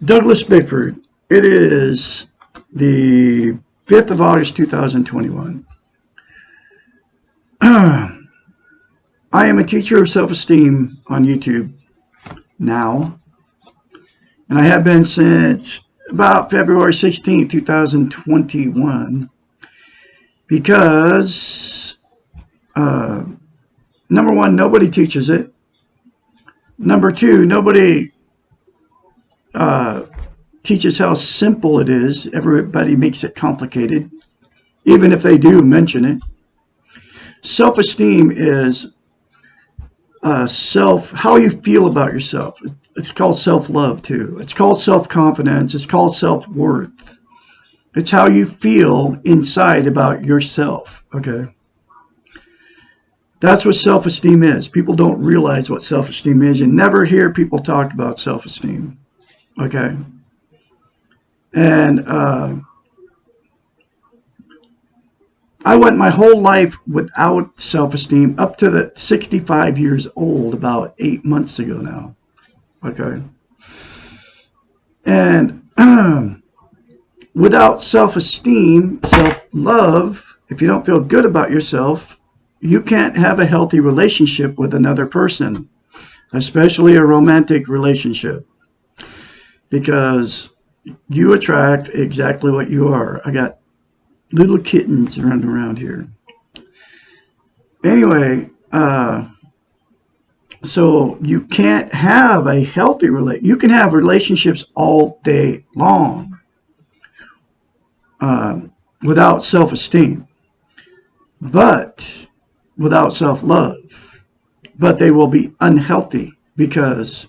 Douglas Bickford. It is the 5th of August, 2021. I am a teacher of self-esteem on YouTube now, and I have been since about February 16, 2021, because number one, nobody teaches it. Number two, nobody teaches how simple it is. Everybody makes it complicated, even if they do mention it. Self-esteem is how you feel about yourself. It's called self-love too. It's called self-confidence. It's called self-worth. It's how you feel inside about yourself. Okay. That's what self-esteem is. People don't realize what self-esteem is. You never hear people talk about self-esteem. Okay. And I went my whole life without self-esteem up to the 65 years old, about 8 months ago now. Okay. And without self-esteem, self-love, if you don't feel good about yourself, you can't have a healthy relationship with another person, especially a romantic relationship, because you attract exactly what you are. I got little kittens running around here. Anyway, so you can't have a healthy relationship. You can have relationships all day long without self-esteem, but without self-love. But they will be unhealthy because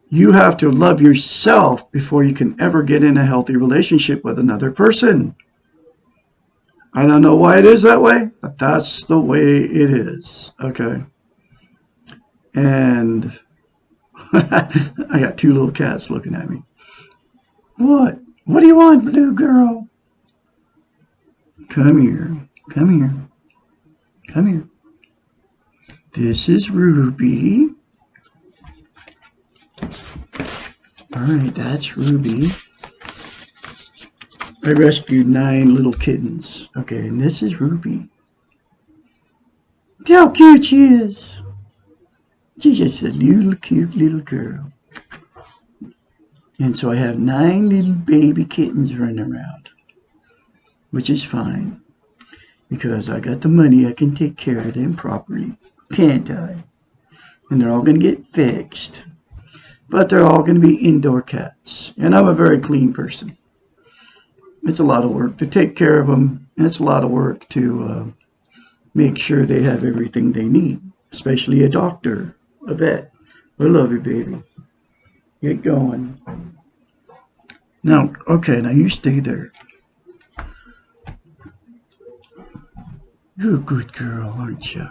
you have to love yourself before you can ever get in a healthy relationship with another person. I don't know why it is that way, but that's the way it is. Okay. And I got two little cats looking at me. What? What do you want, blue girl? Come here. Come here. Come here. This is Ruby. All right, that's Ruby. I rescued 9 little kittens. Okay, and this is Ruby. See how cute she is. She's just a little cute little girl. And so I have 9 little baby kittens running around, which is fine, because I got the money. I can take care of them properly, can't I? And they're all going to get fixed. But they're all going to be indoor cats. And I'm a very clean person. It's a lot of work to take care of them, and it's a lot of work to make sure they have everything they need, especially a doctor, a vet. I love you, baby. Get going. Now, okay, now you stay there. You're a good girl, aren't you?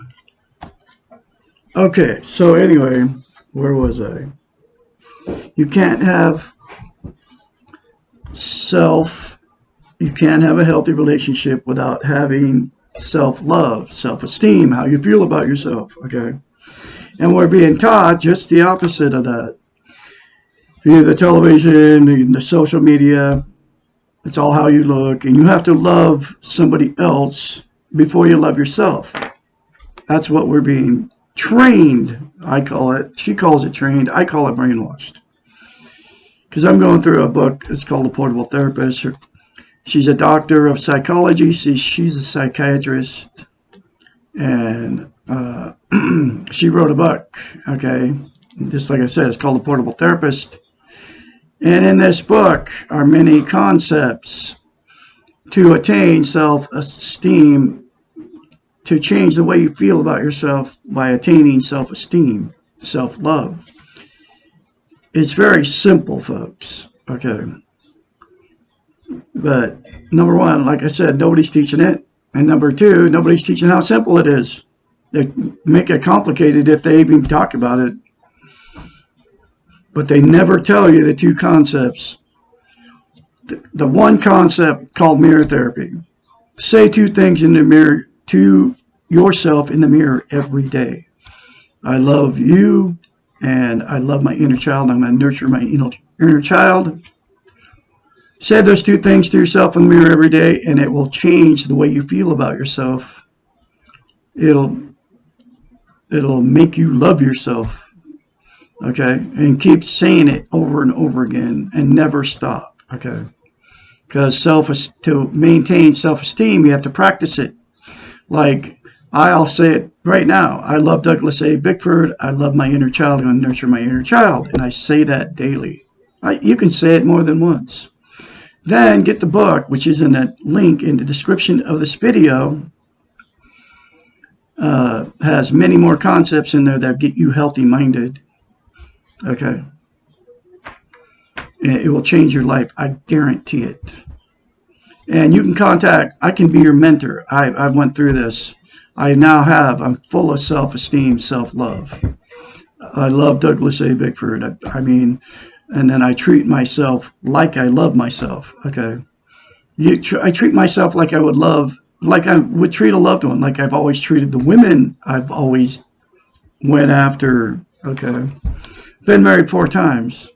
Okay, so anyway, where was I? You can't have you can't have a healthy relationship without having self-love, self-esteem, how you feel about yourself, okay? And we're being taught just the opposite of that. Via the television, the social media, it's all how you look, and you have to love somebody else before you love yourself. That's what we're being trained, I call it. She calls it trained. I call it brainwashed. Because I'm going through a book. It's called The Portable Therapist. She's a doctor of psychology. She's a psychiatrist. And she wrote a book, okay? Just like I said, it's called The Portable Therapist. And in this book are many concepts to attain self-esteem, to change the way you feel about yourself by attaining self-esteem, self-love. It's very simple, folks, okay? But number one, like I said, nobody's teaching it. And number two, nobody's teaching how simple it is. They make it complicated if they even talk about it. But they never tell you the two concepts. The one concept called mirror therapy. Say 2 things in the mirror to yourself in the mirror every day. I love you. and I love my inner child. I'm going to nurture my inner child. Say those two things to yourself in the mirror every day, and it will change the way you feel about yourself. It'll make you love yourself. Okay, and keep saying it over and over again, and never stop. Okay, because to maintain self-esteem, you have to practice it. Like I'll say it right now. I love Douglas A. Bickford. I love my inner child. I'm going to nurture my inner child, and I say that daily. You can say it more than once. Then get the book, which is in a link in the description of this video. Has many more concepts in there that get you healthy-minded. Okay. And it will change your life. I guarantee it. And you can I can be your mentor. I went through this. I'm full of self-esteem, self-love. I love Douglas A. Bickford. And then I treat myself like I love myself. Okay. I treat myself like I would treat a loved one, like I've always treated the women I've always went after. Okay. Been married 4 times.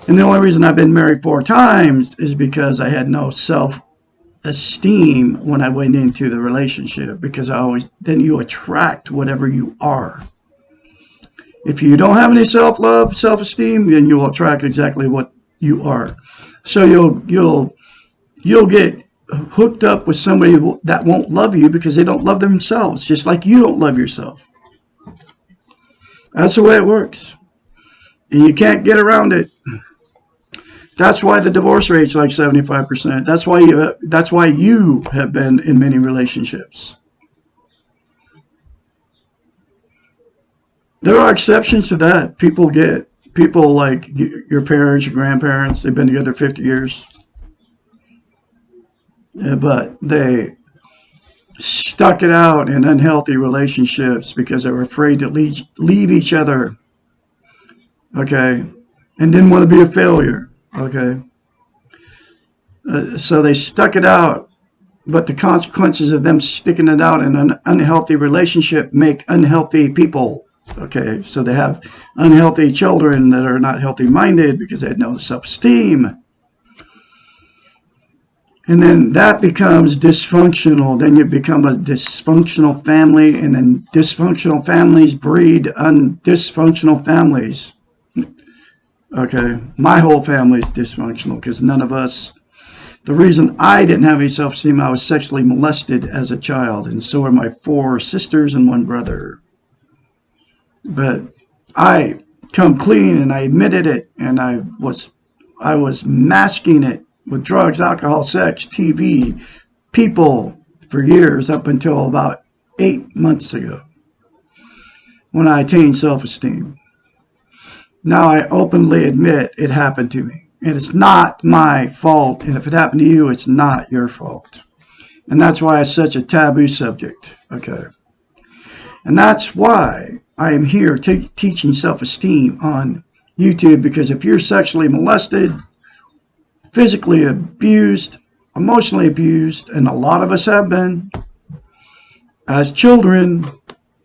And the only reason I've been married 4 times is because I had no self-esteem when I went into the relationship, because then you attract whatever you are. If you don't have any self-love, self-esteem, then you will attract exactly what you are. So you'll get hooked up with somebody that won't love you because they don't love themselves, just like you don't love yourself. That's the way it works. And you can't get around it. That's why the divorce rate's like 75%. That's why you have been in many relationships. There are exceptions to that. People like your parents, your grandparents, they've been together 50 years. But they stuck it out in unhealthy relationships because they were afraid to leave each other. Okay. And didn't want to be a failure. Okay. So they stuck it out. But the consequences of them sticking it out in an unhealthy relationship make unhealthy people. Okay, so they have unhealthy children that are not healthy-minded because they had no self-esteem. And then that becomes dysfunctional. Then you become a dysfunctional family, and then dysfunctional families breed dysfunctional families. Okay, my whole family's dysfunctional because none of us. The reason I didn't have any self-esteem, I was sexually molested as a child, and so are my 4 sisters and 1 brother. But I come clean and I admitted it, and I was masking it with drugs, alcohol, sex, TV, people for years up until about 8 months ago when I attained self-esteem. Now I openly admit it happened to me, and it's not my fault, and if it happened to you, it's not your fault. And that's why it's such a taboo subject. Okay. And that's why I am here teaching self-esteem on YouTube, because if you're sexually molested, physically abused, emotionally abused, and a lot of us have been as children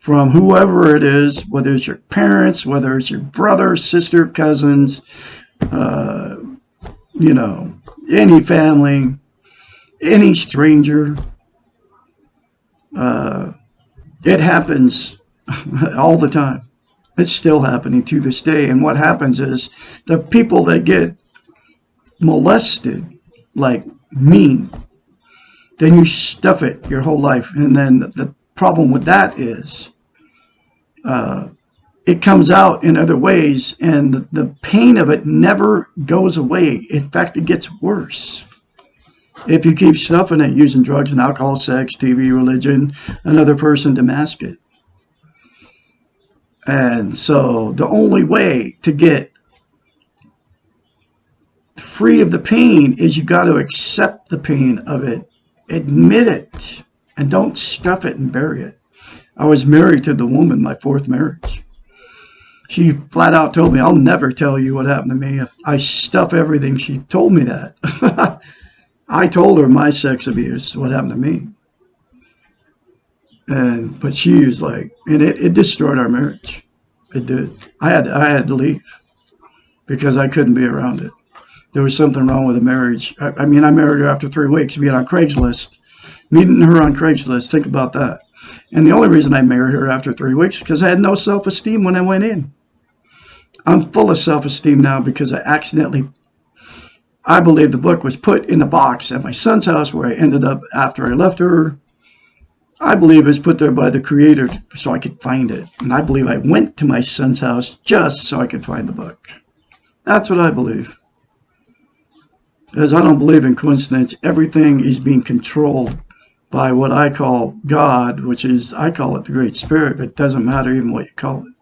from whoever it is, whether it's your parents, whether it's your brother, sister, cousins, any family, any stranger, it happens all the time. It's still happening to this day. And what happens is the people that get molested, like me, then you stuff it your whole life. And then the problem with that is it comes out in other ways, and the pain of it never goes away. In fact, it gets worse. If you keep stuffing it using drugs and alcohol, sex, TV, religion, another person to mask it. And so the only way to get free of the pain is you got to accept the pain of it, admit it, and don't stuff it and bury it. I was married to the woman, my 4th marriage. She flat out told me, I'll never tell you what happened to me. I stuff everything. She told me that. I told her my sex abuse, what happened to me. But she was like, and it destroyed our marriage. It did. I had to leave because I couldn't be around it. There was something wrong with the marriage. I mean, I married her after 3 weeks being on Craigslist. Meeting her on Craigslist. Think about that. And the only reason I married her after 3 weeks because I had no self-esteem when I went in. I'm full of self-esteem now because I believe the book was put in the box at my son's house where I ended up after I left her. I believe it was put there by the creator so I could find it. And I believe I went to my son's house just so I could find the book. That's what I believe. Because I don't believe in coincidence. Everything is being controlled by what I call God, which is, I call it the Great Spirit, but it doesn't matter even what you call it.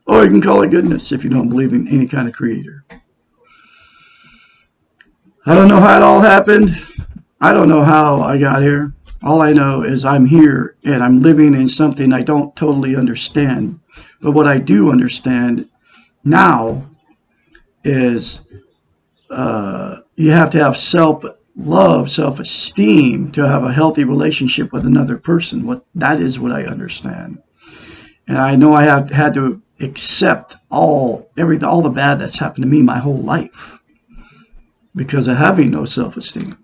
Or you can call it goodness if you don't believe in any kind of creator. I don't know how it all happened. I don't know how I got here. All I know is I'm here and I'm living in something I don't totally understand. But what I do understand now is you have to have self-love, self-esteem to have a healthy relationship with another person. That is what I understand. And I know I have had to accept all the bad that's happened to me my whole life because of having no self-esteem.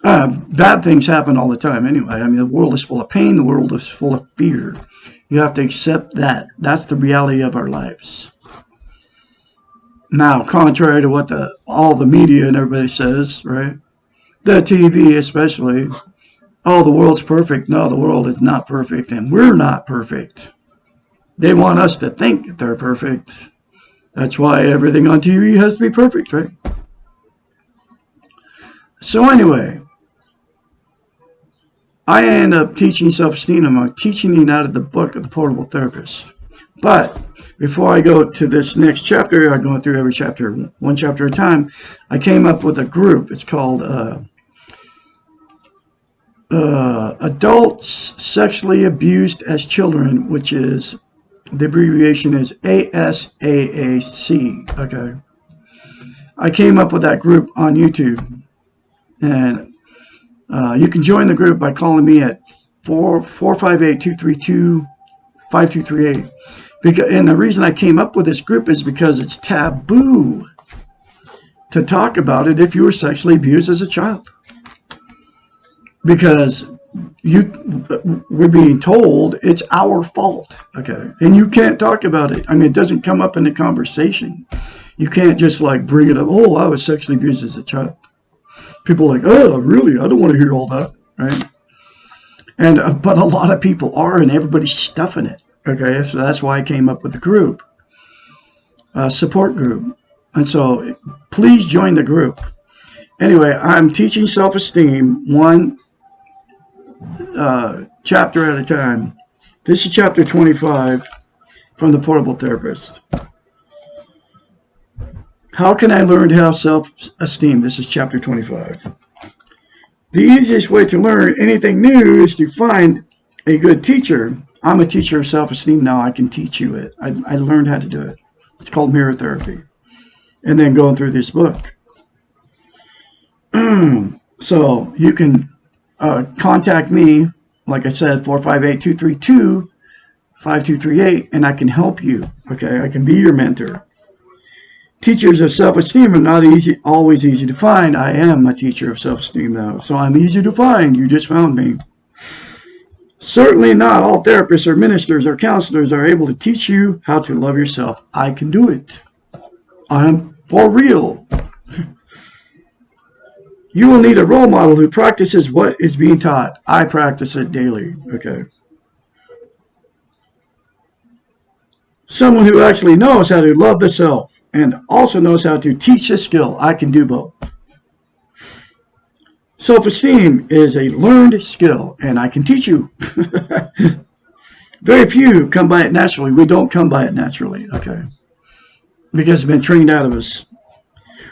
Bad things happen all the time anyway. I mean, the world is full of pain. The world is full of fear. You have to accept that. That's the reality of our lives. Now, contrary to what all the media and everybody says, right? The TV especially, oh, the world's perfect. No, the world is not perfect, and we're not perfect. They want us to think they're perfect. That's why everything on TV has to be perfect, right? So anyway, I end up teaching self-esteem. I'm teaching it out of the book of the Portable Therapist. But before I go to this next chapter, I'm going through every chapter, one chapter at a time. I came up with a group. It's called Adults Sexually Abused as Children, which is, the abbreviation is ASAAC. Okay. I came up with that group on YouTube. And you can join the group by calling me at 458-232-5238. And the reason I came up with this group is because it's taboo to talk about it if you were sexually abused as a child. Because we're being told it's our fault, okay? And you can't talk about it. I mean, it doesn't come up in the conversation. You can't just like bring it up, oh, I was sexually abused as a child. People are like, oh, really? I don't want to hear all that, right? And but a lot of people are, and everybody's stuffing it. Okay, so that's why I came up with the group, support group. And so please join the group. Anyway, I'm teaching self-esteem one chapter at a time. This is chapter 25 from the Portable Therapist. How can I learn to have self-esteem? This is chapter 25. The easiest way to learn anything new is to find a good teacher. I'm a teacher of self-esteem now. I can teach you it. I learned how to do it. It's called mirror therapy. And then going through this book. So you can contact me, like I said, 458-232-5238, and I can help you. Okay, I can be your mentor. Teachers of self-esteem are not always easy to find. I am a teacher of self-esteem now, so I'm easy to find. You just found me. Certainly not all therapists or ministers or counselors are able to teach you how to love yourself. I can do it. I'm for real. You will need a role model who practices what is being taught. I practice it daily. Okay. Someone who actually knows how to love the self and also knows how to teach the skill. I can do both. Self-esteem is a learned skill, and I can teach you. Very few come by it naturally. We don't come by it naturally, okay? Because it's been trained out of us.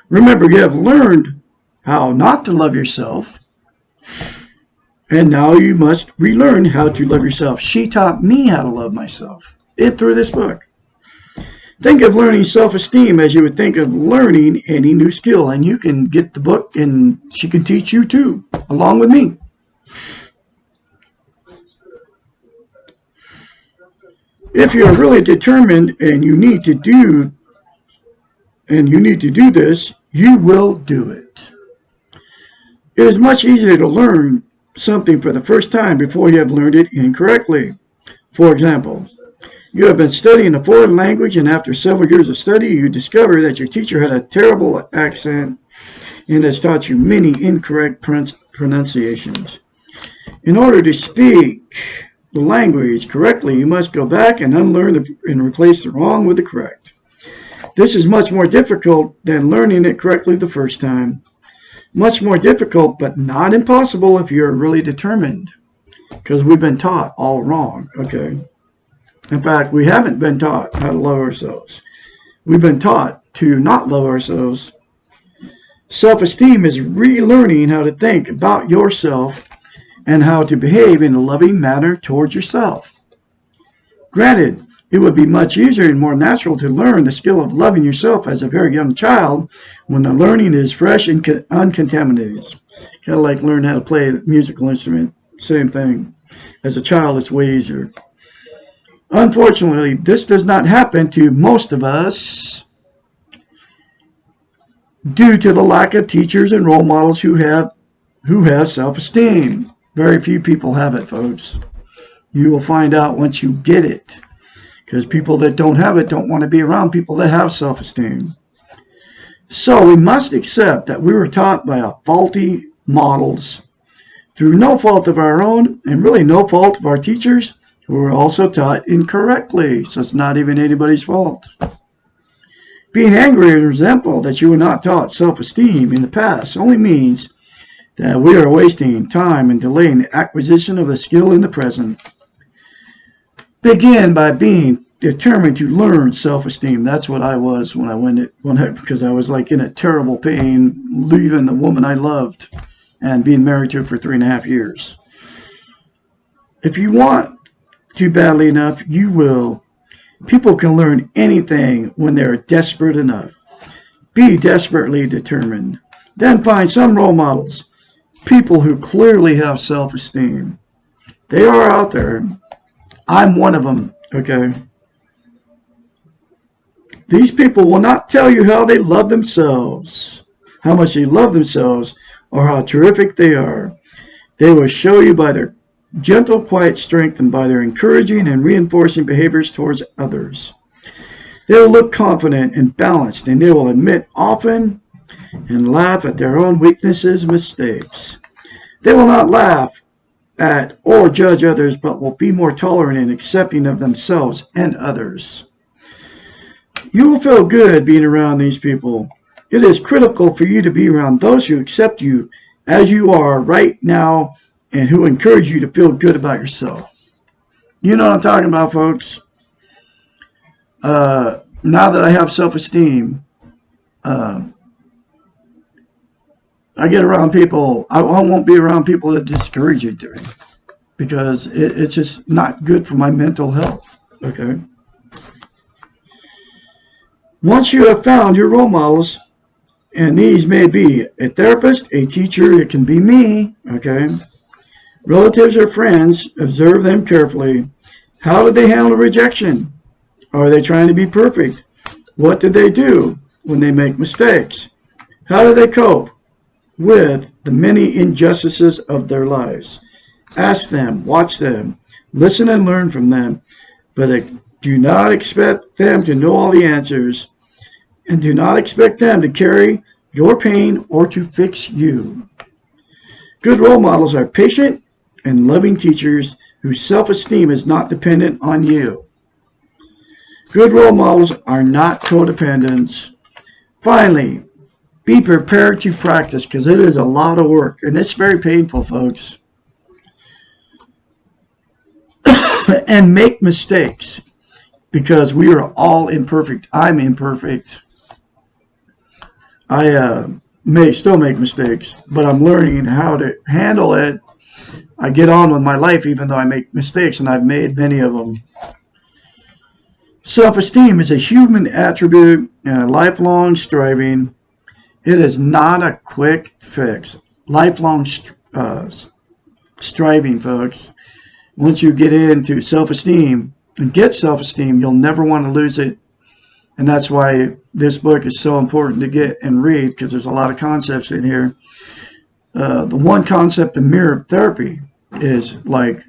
Remember, you have learned how not to love yourself, and now you must relearn how to love yourself. She taught me how to love myself through this book. Think of learning self-esteem as you would think of learning any new skill, and you can get the book, and she can teach you too, along with me. If you're really determined and you need to do this, you will do it. It is much easier to learn something for the first time before you have learned it incorrectly. For example, you have been studying a foreign language, and after several years of study, you discover that your teacher had a terrible accent and has taught you many incorrect pronunciations. In order to speak the language correctly, you must go back and unlearn and replace the wrong with the correct. This is much more difficult than learning it correctly the first time. Much more difficult, but not impossible if you're really determined. Because we've been taught all wrong, okay? In fact, we haven't been taught how to love ourselves. We've been taught to not love ourselves. Self-esteem is relearning how to think about yourself and how to behave in a loving manner towards yourself. Granted, it would be much easier and more natural to learn the skill of loving yourself as a very young child when the learning is fresh and uncontaminated. Kind of like learn how to play a musical instrument. Same thing. As a child, it's way easier. Unfortunately, this does not happen to most of us due to the lack of teachers and role models who have self-esteem. Very few people have it, folks. You will find out once you get it. Because people that don't have it don't want to be around people that have self-esteem. So we must accept that we were taught by faulty models through no fault of our own and really no fault of our teachers who were also taught incorrectly. So it's not even anybody's fault. Being angry and resentful that you were not taught self-esteem in the past only means that we are wasting time and delaying the acquisition of a skill in the present. Begin by being determined to learn self-esteem. That's what I was because I was like in a terrible pain, leaving the woman I loved and being married to her for 3.5 years. If you want to badly enough, you will. People can learn anything when they're desperate enough. Be desperately determined. Then find some role models, people who clearly have self-esteem. They are out there. I'm one of them, okay? These people will not tell you how they love themselves, how much they love themselves, or how terrific they are. They will show you by their gentle, quiet strength and by their encouraging and reinforcing behaviors towards others. They will look confident and balanced, and they will admit often and laugh at their own weaknesses and mistakes. They will not laugh at or judge others, but will be more tolerant and accepting of themselves and others. You will feel good being around these people. It is critical for you to be around those who accept you as you are right now and who encourage you to feel good about yourself. You know what I'm talking about, folks? Now that I have self-esteem, I get around people. I won't be around people that discourage you doing it because it's just not good for my mental health. Okay. Once you have found your role models, and these may be a therapist, a teacher, it can be me. Okay. Relatives or friends, observe them carefully. How do they handle rejection? Are they trying to be perfect? What do they do when they make mistakes? How do they cope with the many injustices of their lives? Ask them, watch them, listen and learn from them, but do not expect them to know all the answers, and do not expect them to carry your pain or to fix you. Good role models are patient and loving teachers whose self-esteem is not dependent on you. Good role models are not codependents. Finally, be prepared to practice because it is a lot of work and it's very painful, folks. And make mistakes because we are all imperfect. I'm imperfect. I may still make mistakes, but I'm learning how to handle it. I get on with my life even though I make mistakes, and I've made many of them. Self-esteem is a human attribute and a lifelong striving. It is not a quick fix. Lifelong striving, folks. Once you get into self-esteem, and get self-esteem, you'll never want to lose it. And that's why this book is so important to get and read, because there's a lot of concepts in here. The one concept of mirror therapy is like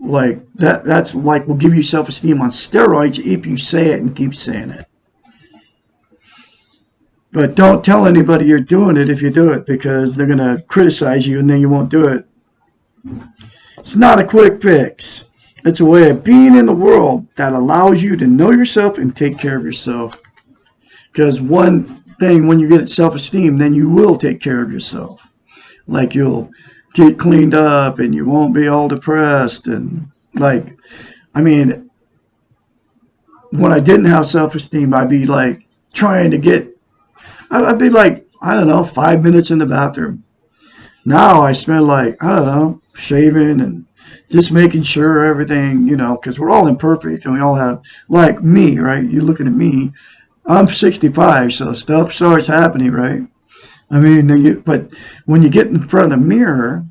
that. That's like will give you self-esteem on steroids if you say it and keep saying it. But don't tell anybody you're doing it if you do it, because they're going to criticize you and then you won't do it. It's not a quick fix. It's a way of being in the world that allows you to know yourself and take care of yourself. Because one thing, when you get self-esteem, then you will take care of yourself. Like you'll get cleaned up and you won't be all depressed. And like, I mean, when I didn't have self-esteem, I'd be like trying to get, I'd be like, I don't know, 5 minutes in the bathroom. Now I spend like, I don't know, shaving and just making sure everything, you know, because we're all imperfect and we all have, like me, right? You're looking at me. I'm 65, so stuff starts happening, right? I mean, but when you get in front of the mirror,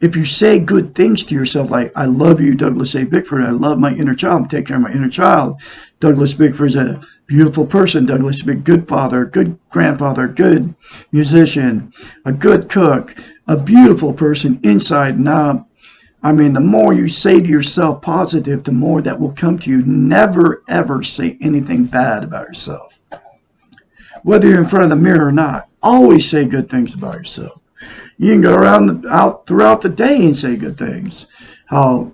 if you say good things to yourself, like, I love you, Douglas A. Bickford, I love my inner child, take care of my inner child. Douglas Bickford's a beautiful person. Douglas is a good father, good grandfather, good musician, a good cook, a beautiful person inside and out. I mean, the more you say to yourself positive, the more that will come to you. Never, ever say anything bad about yourself. Whether you're in front of the mirror or not, always say good things about yourself. You can go out throughout the day and say good things. How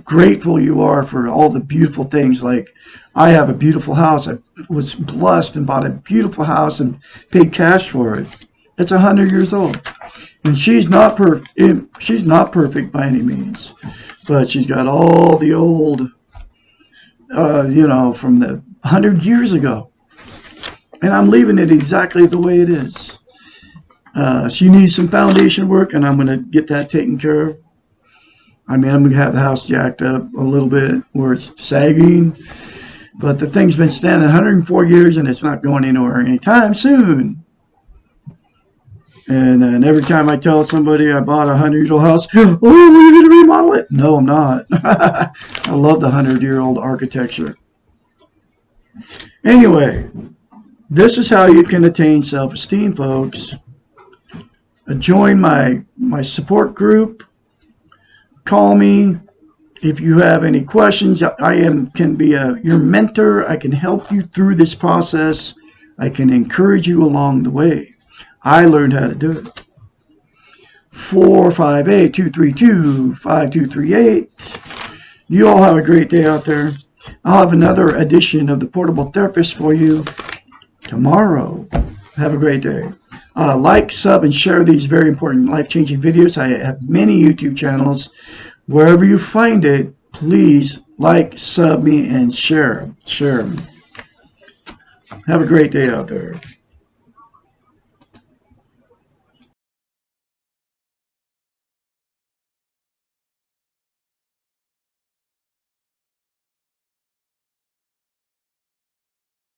grateful you are for all the beautiful things. Like, I have a beautiful house. I was blessed and bought a beautiful house and paid cash for it. It's 100 years old. And she's not perfect by any means, but she's got all the old, you know, from the 100 years ago. And I'm leaving it exactly the way it is. She needs some foundation work, and I'm going to get that taken care of. I mean, I'm going to have the house jacked up a little bit where it's sagging. But the thing's been standing 104 years, and it's not going anywhere anytime soon. And then every time I tell somebody I bought a 100-year-old house, oh, are you going to remodel it? No, I'm not. I love the 100-year-old architecture. Anyway, this is how you can attain self-esteem, folks. Join my support group. Call me if you have any questions. I can be your mentor. I can help you through this process. I can encourage you along the way. I learned how to do it. 458-232-5238. You all have a great day out there. I'll have another edition of the Portable Therapist for you tomorrow. Have a great day. Like, sub, and share these very important life-changing videos. I have many YouTube channels. Wherever you find it, please like, sub me, and share. Share them. Have a great day out there.